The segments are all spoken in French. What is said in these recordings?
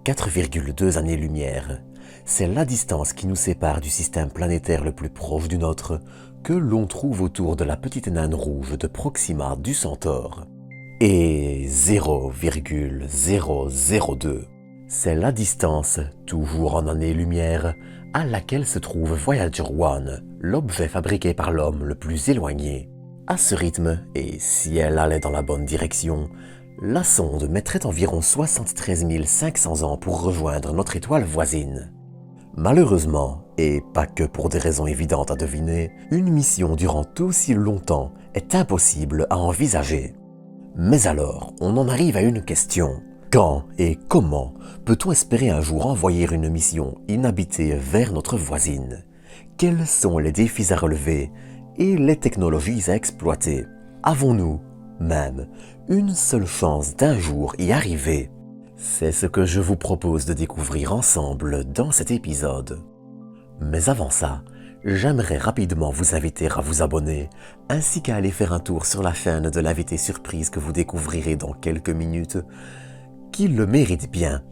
4,2 années-lumière. C'est la distance qui nous sépare du système planétaire le plus proche du nôtre, que l'on trouve autour de la petite naine rouge de Proxima du Centaure. Et 0,002. C'est la distance, toujours en années-lumière, à laquelle se trouve Voyager 1, l'objet fabriqué par l'homme le plus éloigné. À ce rythme, et si elle allait dans la bonne direction, la sonde mettrait environ 73 500 ans pour rejoindre notre étoile voisine. Malheureusement, et pas que pour des raisons évidentes à deviner, une mission durant aussi longtemps est impossible à envisager. Mais alors, on en arrive à une question. Quand et comment peut-on espérer un jour envoyer une mission inhabitée vers notre voisine? Quels sont les défis à relever et les technologies à exploiter? Avons-nous, même, une seule chance d'un jour y arriver? C'est ce que je vous propose de découvrir ensemble dans cet épisode. Mais avant ça, j'aimerais rapidement vous inviter à vous abonner, ainsi qu'à aller faire un tour sur la chaîne de l'invité surprise que vous découvrirez dans quelques minutes, qui le mérite bien.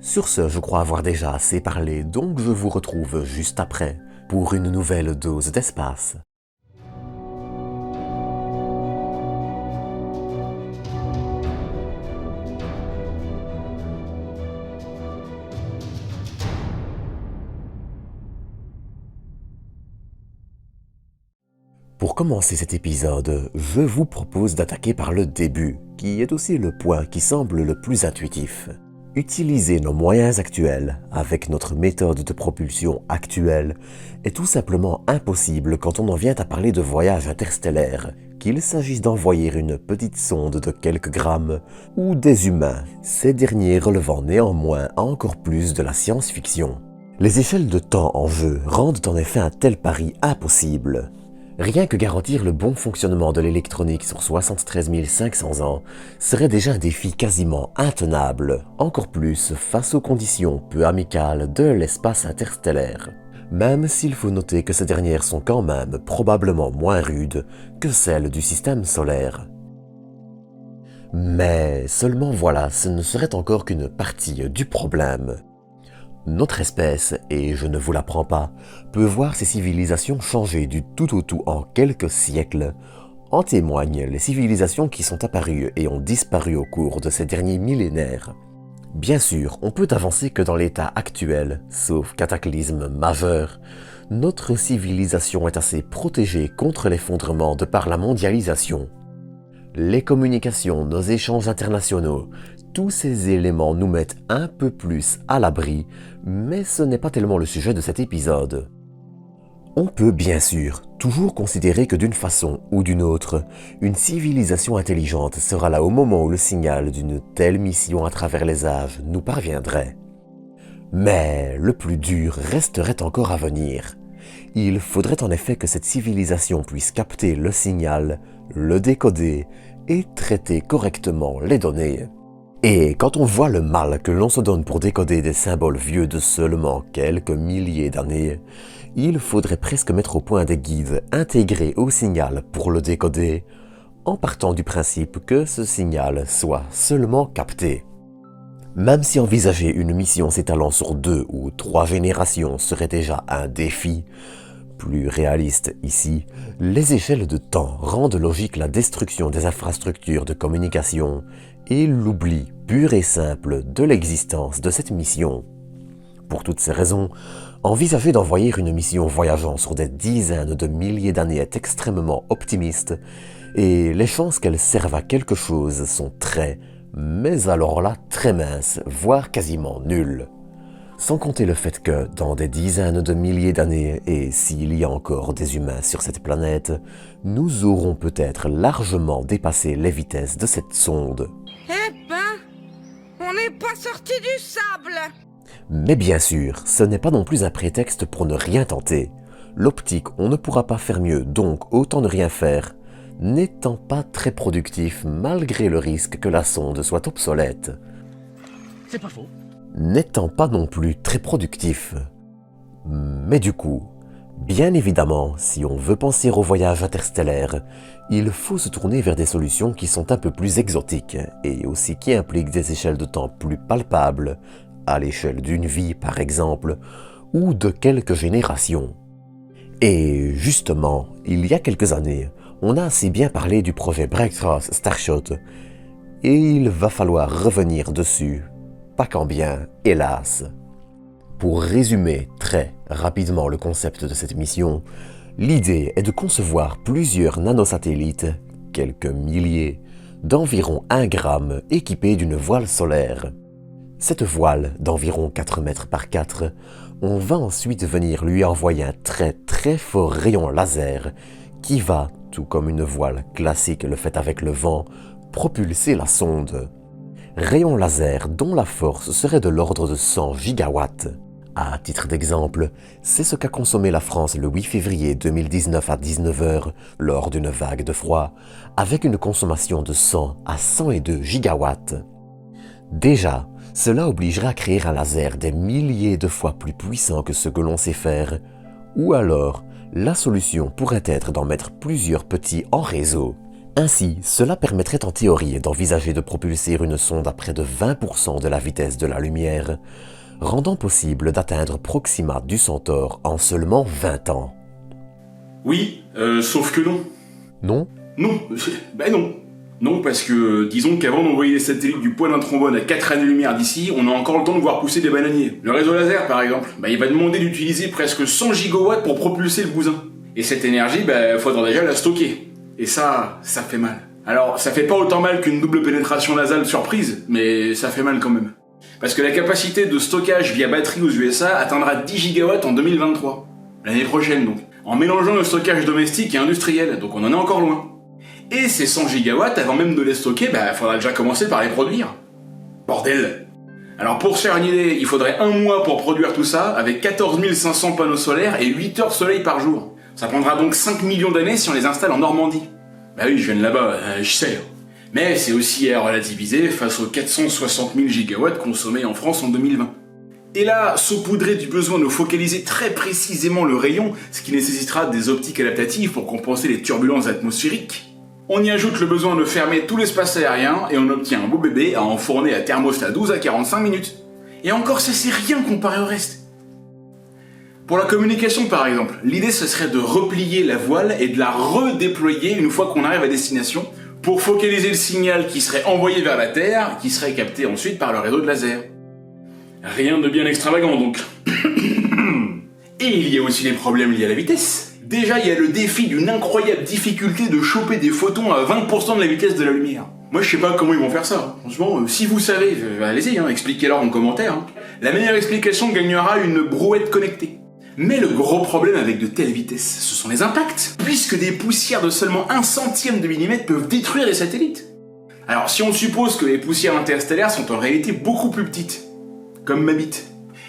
Sur ce, je crois avoir déjà assez parlé, donc je vous retrouve juste après pour une nouvelle dose d'espace. Pour commencer cet épisode, je vous propose d'attaquer par le début, qui est aussi le point qui semble le plus intuitif. Utiliser nos moyens actuels, avec notre méthode de propulsion actuelle, est tout simplement impossible quand on en vient à parler de voyage interstellaire, qu'il s'agisse d'envoyer une petite sonde de quelques grammes ou des humains, ces derniers relevant néanmoins encore plus de la science-fiction. Les échelles de temps en jeu rendent en effet un tel pari impossible. Rien que garantir le bon fonctionnement de l'électronique sur 73 500 ans serait déjà un défi quasiment intenable, encore plus face aux conditions peu amicales de l'espace interstellaire. Même s'il faut noter que ces dernières sont quand même probablement moins rudes que celles du système solaire. Mais seulement voilà, ce ne serait encore qu'une partie du problème. Notre espèce, et je ne vous l'apprends pas, peut voir ses civilisations changer du tout au tout en quelques siècles. En témoignent les civilisations qui sont apparues et ont disparu au cours de ces derniers millénaires. Bien sûr, on peut avancer que dans l'état actuel, sauf cataclysme majeur, notre civilisation est assez protégée contre l'effondrement de par la mondialisation. Les communications, nos échanges internationaux, tous ces éléments nous mettent un peu plus à l'abri, mais ce n'est pas tellement le sujet de cet épisode. On peut bien sûr toujours considérer que d'une façon ou d'une autre, une civilisation intelligente sera là au moment où le signal d'une telle mission à travers les âges nous parviendrait. Mais le plus dur resterait encore à venir. Il faudrait en effet que cette civilisation puisse capter le signal, le décoder et traiter correctement les données. Et quand on voit le mal que l'on se donne pour décoder des symboles vieux de seulement quelques milliers d'années, il faudrait presque mettre au point des guides intégrés au signal pour le décoder, en partant du principe que ce signal soit seulement capté. Même si envisager une mission s'étalant sur 2 ou 3 générations serait déjà un défi, plus réaliste ici, les échelles de temps rendent logique la destruction des infrastructures de communication et l'oubli pur et simple de l'existence de cette mission. Pour toutes ces raisons, envisager d'envoyer une mission voyageant sur des dizaines de milliers d'années est extrêmement optimiste et les chances qu'elle serve à quelque chose sont mais alors là très minces, voire quasiment nulles. Sans compter le fait que, dans des dizaines de milliers d'années, et s'il y a encore des humains sur cette planète, nous aurons peut-être largement dépassé les vitesses de cette sonde. Eh ben, on n'est pas sorti du sable! Mais bien sûr, ce n'est pas non plus un prétexte pour ne rien tenter. L'optique, on ne pourra pas faire mieux, donc autant ne rien faire, n'étant pas très productif malgré le risque que la sonde soit obsolète. C'est pas faux. N'étant pas non plus très productif. Mais du coup, Bien évidemment, si on veut penser au voyage interstellaire, il faut se tourner vers des solutions qui sont un peu plus exotiques et aussi qui impliquent des échelles de temps plus palpables, à l'échelle d'une vie par exemple, ou de quelques générations. Et justement, il y a quelques années, on a assez bien parlé du projet Breakthrough Starshot, et il va falloir revenir dessus, pas qu'en bien, hélas. Pour résumer très rapidement le concept de cette mission, l'idée est de concevoir plusieurs nanosatellites, quelques milliers, d'environ 1 gramme équipés d'une voile solaire. Cette voile, d'environ 4 mètres par 4, on va ensuite venir lui envoyer un très fort rayon laser qui va, tout comme une voile classique le fait avec le vent, propulser la sonde. Rayon laser dont la force serait de l'ordre de 100 gigawatts. À titre d'exemple, c'est ce qu'a consommé la France le 8 février 2019 à 19h lors d'une vague de froid, avec une consommation de 100 à 102 gigawatts. Déjà, cela obligerait à créer un laser des milliers de fois plus puissant que ce que l'on sait faire, ou alors, la solution pourrait être d'en mettre plusieurs petits en réseau. Ainsi, cela permettrait en théorie d'envisager de propulser une sonde à près de 20% de la vitesse de la lumière, rendant possible d'atteindre Proxima du Centaure en seulement 20 ans. Oui, sauf que non. Non ? Non, non. Non, parce que disons qu'avant d'envoyer les satellites du poids d'un trombone à 4 années-lumière d'ici, on a encore le temps de voir pousser des bananiers. Le réseau laser, par exemple, il va demander d'utiliser presque 100 gigawatts pour propulser le bousin. Et cette énergie, faudra déjà la stocker. Et ça fait mal. Alors, ça fait pas autant mal qu'une double pénétration nasale surprise, mais ça fait mal quand même. Parce que la capacité de stockage via batterie aux USA atteindra 10 gigawatts en 2023. L'année prochaine donc. En mélangeant le stockage domestique et industriel, donc on en est encore loin. Et ces 100 gigawatts, avant même de les stocker, faudra déjà commencer par les produire. Bordel. Alors pour se faire une idée, il faudrait 1 mois pour produire tout ça, avec 14 500 panneaux solaires et 8 heures de soleil par jour. Ça prendra donc 5 millions d'années si on les installe en Normandie. Bah oui, je viens de là-bas, je sais. Mais c'est aussi à relativiser face aux 460 000 gigawatts consommés en France en 2020. Et là, saupoudrer du besoin de focaliser très précisément le rayon, ce qui nécessitera des optiques adaptatives pour compenser les turbulences atmosphériques. On y ajoute le besoin de fermer tout l'espace aérien et on obtient un beau bébé à enfourner à thermostat 12 à 45 minutes. Et encore, ça c'est rien comparé au reste. Pour la communication par exemple, l'idée ce serait de replier la voile et de la redéployer une fois qu'on arrive à destination pour focaliser le signal qui serait envoyé vers la Terre, qui serait capté ensuite par le réseau de laser. Rien de bien extravagant donc. Et il y a aussi les problèmes liés à la vitesse. Déjà, il y a le défi d'une incroyable difficulté de choper des photons à 20% de la vitesse de la lumière. Moi, je sais pas comment ils vont faire ça. Franchement, si vous savez, allez-y, expliquez-leur en commentaire. La meilleure explication gagnera une brouette connectée. Mais le gros problème avec de telles vitesses, ce sont les impacts, puisque des poussières de seulement 1 centième de millimètre peuvent détruire les satellites. Alors, si on suppose que les poussières interstellaires sont en réalité beaucoup plus petites, comme ma bite,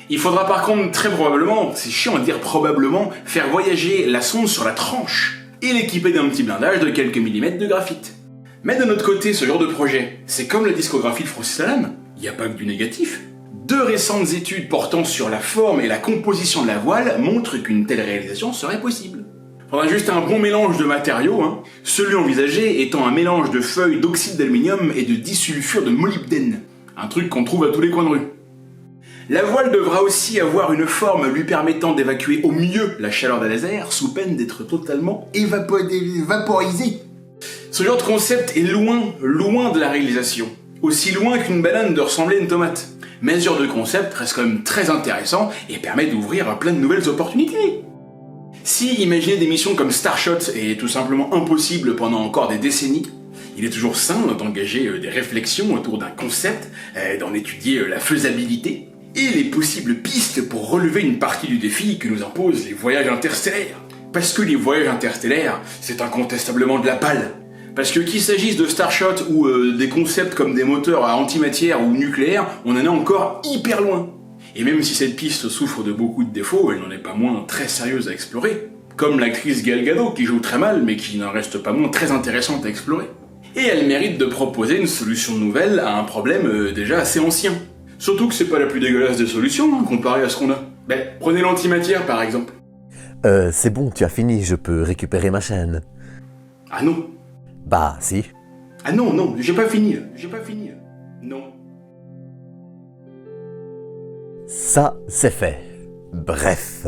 il faudra par contre très probablement, c'est chiant à dire probablement, faire voyager la sonde sur la tranche et l'équiper d'un petit blindage de quelques millimètres de graphite. Mais de notre côté, ce genre de projet, c'est comme la discographie de Francis Lalanne, il n'y a pas que du négatif. 2 récentes études portant sur la forme et la composition de la voile montrent qu'une telle réalisation serait possible. Faudra juste un bon mélange de matériaux, celui envisagé étant un mélange de feuilles d'oxyde d'aluminium et de disulfure de molybdène, un truc qu'on trouve à tous les coins de rue. La voile devra aussi avoir une forme lui permettant d'évacuer au mieux la chaleur des lasers sous peine d'être totalement vaporisée. Ce genre de concept est loin de la réalisation. Aussi loin qu'une banane de ressembler à une tomate. Mais ce genre de concept reste quand même très intéressant et permet d'ouvrir plein de nouvelles opportunités. Si imaginer des missions comme Starshot est tout simplement impossible pendant encore des décennies, il est toujours sain d'engager des réflexions autour d'un concept, d'en étudier la faisabilité, et les possibles pistes pour relever une partie du défi que nous imposent les voyages interstellaires. Parce que les voyages interstellaires, c'est incontestablement de la balle. Parce que qu'il s'agisse de Starshot ou des concepts comme des moteurs à antimatière ou nucléaire, on en est encore hyper loin. Et même si cette piste souffre de beaucoup de défauts, elle n'en est pas moins très sérieuse à explorer. Comme l'actrice Gal Gadot qui joue très mal mais qui n'en reste pas moins très intéressante à explorer. Et elle mérite de proposer une solution nouvelle à un problème déjà assez ancien. Surtout que c'est pas la plus dégueulasse des solutions, comparé à ce qu'on a. Prenez l'antimatière par exemple. C'est bon, tu as fini, je peux récupérer ma chaîne. Ah non. Bah, si. Ah non, non, j'ai pas fini. Non. Ça, c'est fait. Bref.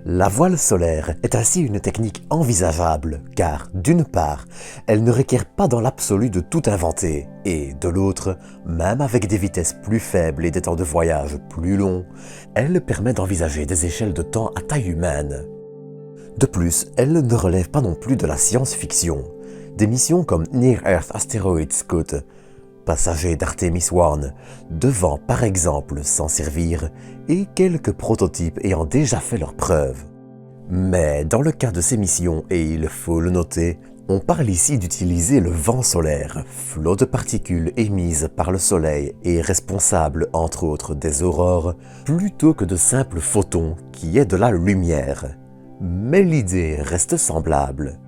La voile solaire est ainsi une technique envisageable, car d'une part, elle ne requiert pas dans l'absolu de tout inventer, et de l'autre, même avec des vitesses plus faibles et des temps de voyage plus longs, elle permet d'envisager des échelles de temps à taille humaine. De plus, elle ne relève pas non plus de la science-fiction. Des missions comme Near Earth Asteroid Scout, passager d'Artemis 1, devant par exemple s'en servir, et quelques prototypes ayant déjà fait leurs preuves. Mais dans le cas de ces missions, et il faut le noter, on parle ici d'utiliser le vent solaire, flot de particules émises par le soleil et responsable entre autres des aurores, plutôt que de simples photons qui est de la lumière. Mais l'idée reste semblable.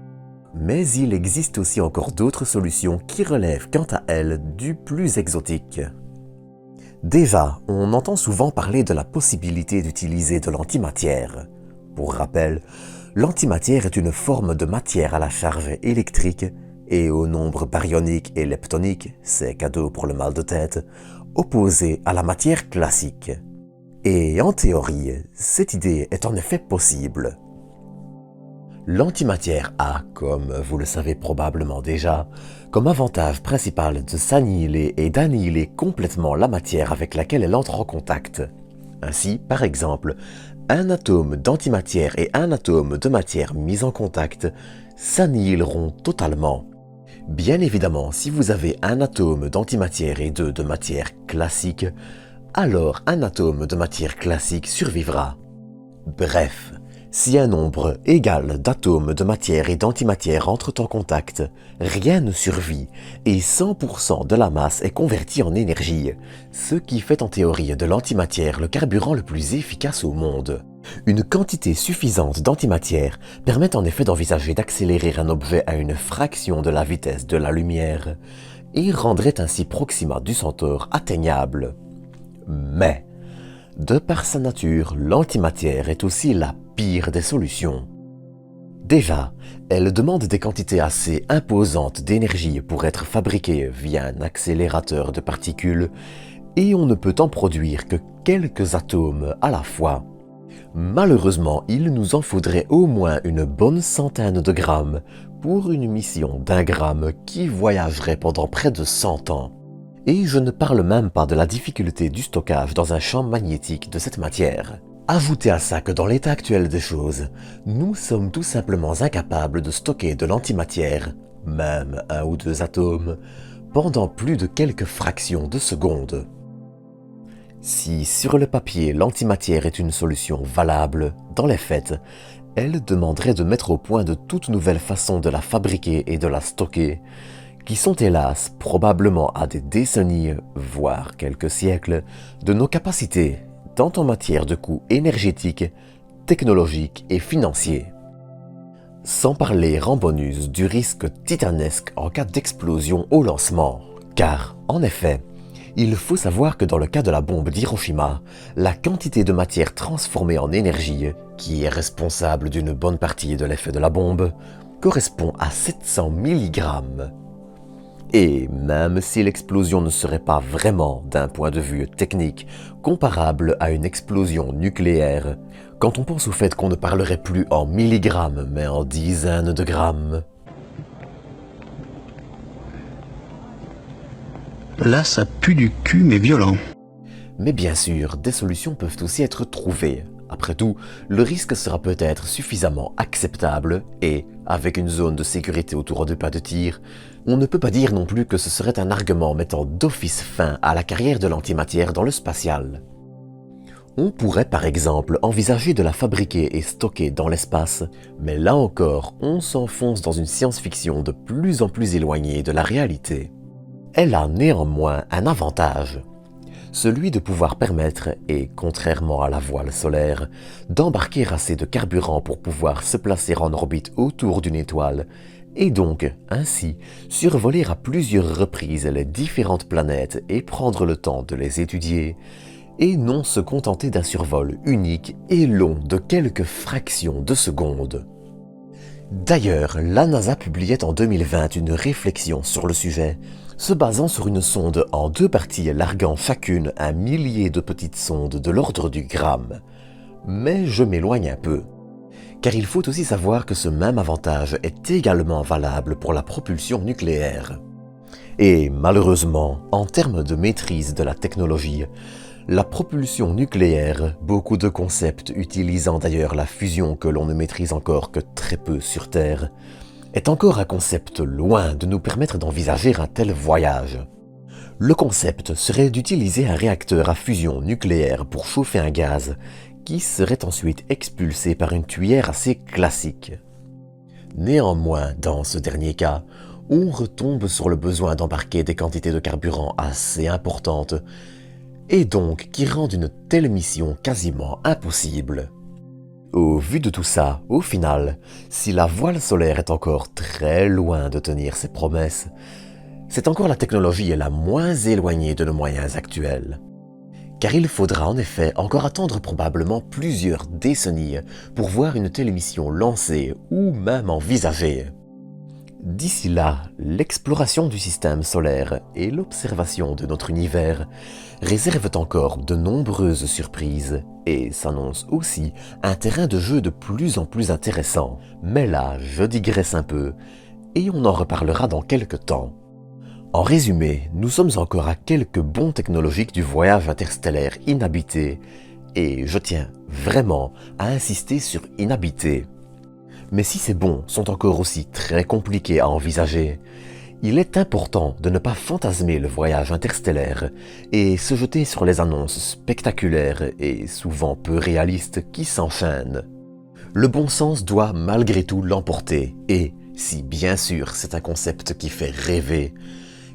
Mais il existe aussi encore d'autres solutions qui relèvent quant à elles du plus exotique. Déjà, on entend souvent parler de la possibilité d'utiliser de l'antimatière. Pour rappel, l'antimatière est une forme de matière à la charge électrique et au nombre baryonique et leptonique, c'est cadeau pour le mal de tête, opposée à la matière classique. Et en théorie, cette idée est en effet possible. L'antimatière a, comme vous le savez probablement déjà, comme avantage principal de s'annihiler et d'annihiler complètement la matière avec laquelle elle entre en contact. Ainsi, par exemple, un atome d'antimatière et un atome de matière mis en contact s'annihileront totalement. Bien évidemment, si vous avez un atome d'antimatière et deux de matière classique, alors un atome de matière classique survivra. Bref, si un nombre égal d'atomes de matière et d'antimatière entrent en contact, rien ne survit et 100% de la masse est convertie en énergie, ce qui fait en théorie de l'antimatière le carburant le plus efficace au monde. Une quantité suffisante d'antimatière permet en effet d'envisager d'accélérer un objet à une fraction de la vitesse de la lumière et rendrait ainsi Proxima du Centaure atteignable. Mais, de par sa nature, l'antimatière est aussi la pire des solutions. Déjà, elle demande des quantités assez imposantes d'énergie pour être fabriquée via un accélérateur de particules et on ne peut en produire que quelques atomes à la fois. Malheureusement, il nous en faudrait au moins une bonne centaine de grammes pour une mission d'1 gramme qui voyagerait pendant près de 100 ans. Et je ne parle même pas de la difficulté du stockage dans un champ magnétique de cette matière. Ajoutez à ça que dans l'état actuel des choses, nous sommes tout simplement incapables de stocker de l'antimatière, même 1 ou 2 atomes, pendant plus de quelques fractions de secondes. Si sur le papier l'antimatière est une solution valable, dans les faits, elle demanderait de mettre au point de toutes nouvelles façons de la fabriquer et de la stocker, qui sont hélas probablement à des décennies, voire quelques siècles, de nos capacités, tant en matière de coûts énergétiques, technologiques et financiers. Sans parler en bonus du risque titanesque en cas d'explosion au lancement, car, en effet, il faut savoir que dans le cas de la bombe d'Hiroshima, la quantité de matière transformée en énergie, qui est responsable d'une bonne partie de l'effet de la bombe, correspond à 700 mg. Et même si l'explosion ne serait pas vraiment, d'un point de vue technique, comparable à une explosion nucléaire, quand on pense au fait qu'on ne parlerait plus en milligrammes mais en dizaines de grammes. Là, ça pue du cul, mais violent. Mais bien sûr, des solutions peuvent aussi être trouvées. Après tout, le risque sera peut-être suffisamment acceptable et, avec une zone de sécurité autour de pas de tir, on ne peut pas dire non plus que ce serait un argument mettant d'office fin à la carrière de l'antimatière dans le spatial. On pourrait par exemple envisager de la fabriquer et stocker dans l'espace, mais là encore, on s'enfonce dans une science-fiction de plus en plus éloignée de la réalité. Elle a néanmoins un avantage, celui de pouvoir permettre, et contrairement à la voile solaire, d'embarquer assez de carburant pour pouvoir se placer en orbite autour d'une étoile, et donc, ainsi, survoler à plusieurs reprises les différentes planètes et prendre le temps de les étudier, et non se contenter d'un survol unique et long de quelques fractions de seconde. D'ailleurs, la NASA publiait en 2020 une réflexion sur le sujet, se basant sur une sonde en 2 parties larguant chacune un millier de petites sondes de l'ordre du gramme. Mais je m'éloigne un peu, car il faut aussi savoir que ce même avantage est également valable pour la propulsion nucléaire. Et malheureusement, en termes de maîtrise de la technologie, la propulsion nucléaire, beaucoup de concepts utilisant d'ailleurs la fusion que l'on ne maîtrise encore que très peu sur Terre, est encore un concept loin de nous permettre d'envisager un tel voyage. Le concept serait d'utiliser un réacteur à fusion nucléaire pour chauffer un gaz qui serait ensuite expulsé par une tuyère assez classique. Néanmoins, dans ce dernier cas, on retombe sur le besoin d'embarquer des quantités de carburant assez importantes, et donc qui rendent une telle mission quasiment impossible. Au vu de tout ça, au final, si la voile solaire est encore très loin de tenir ses promesses, c'est encore la technologie la moins éloignée de nos moyens actuels. Car il faudra en effet encore attendre probablement plusieurs décennies pour voir une telle mission lancée ou même envisagée. D'ici là, l'exploration du système solaire et l'observation de notre univers réservent encore de nombreuses surprises et s'annoncent aussi un terrain de jeu de plus en plus intéressant. Mais là, je digresse un peu et on en reparlera dans quelques temps. En résumé, nous sommes encore à quelques bonds technologiques du voyage interstellaire inhabité et je tiens vraiment à insister sur inhabité. Mais si ces bonds sont encore aussi très compliqués à envisager, il est important de ne pas fantasmer le voyage interstellaire et se jeter sur les annonces spectaculaires et souvent peu réalistes qui s'enchaînent. Le bon sens doit malgré tout l'emporter et, si bien sûr c'est un concept qui fait rêver,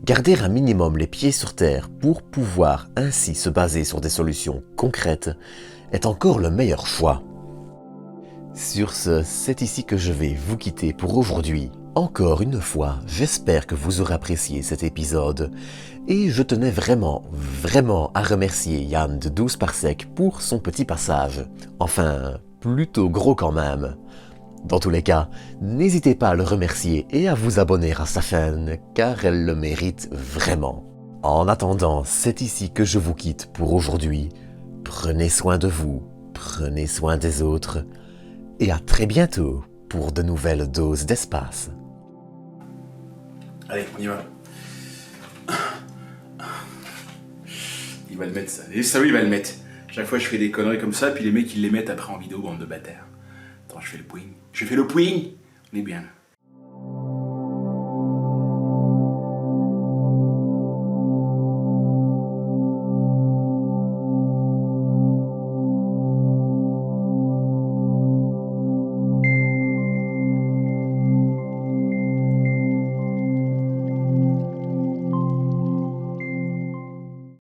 garder un minimum les pieds sur terre pour pouvoir ainsi se baser sur des solutions concrètes est encore le meilleur choix. Sur ce, c'est ici que je vais vous quitter pour aujourd'hui. Encore une fois, j'espère que vous aurez apprécié cet épisode et je tenais vraiment à remercier Yann de 12 Parsec pour son petit passage. Enfin, plutôt gros quand même. Dans tous les cas, n'hésitez pas à le remercier et à vous abonner à sa chaîne car elle le mérite vraiment. En attendant, c'est ici que je vous quitte pour aujourd'hui. Prenez soin de vous, prenez soin des autres. Et à très bientôt pour de nouvelles doses d'espace. Allez, on y va. Il va le mettre ça. Et ça, oui, il va le mettre. Chaque fois, je fais des conneries comme ça, puis les mecs, ils les mettent après en vidéo, bande de bâtards. Attends, je fais le pouing. Je fais le pouing. On est bien là.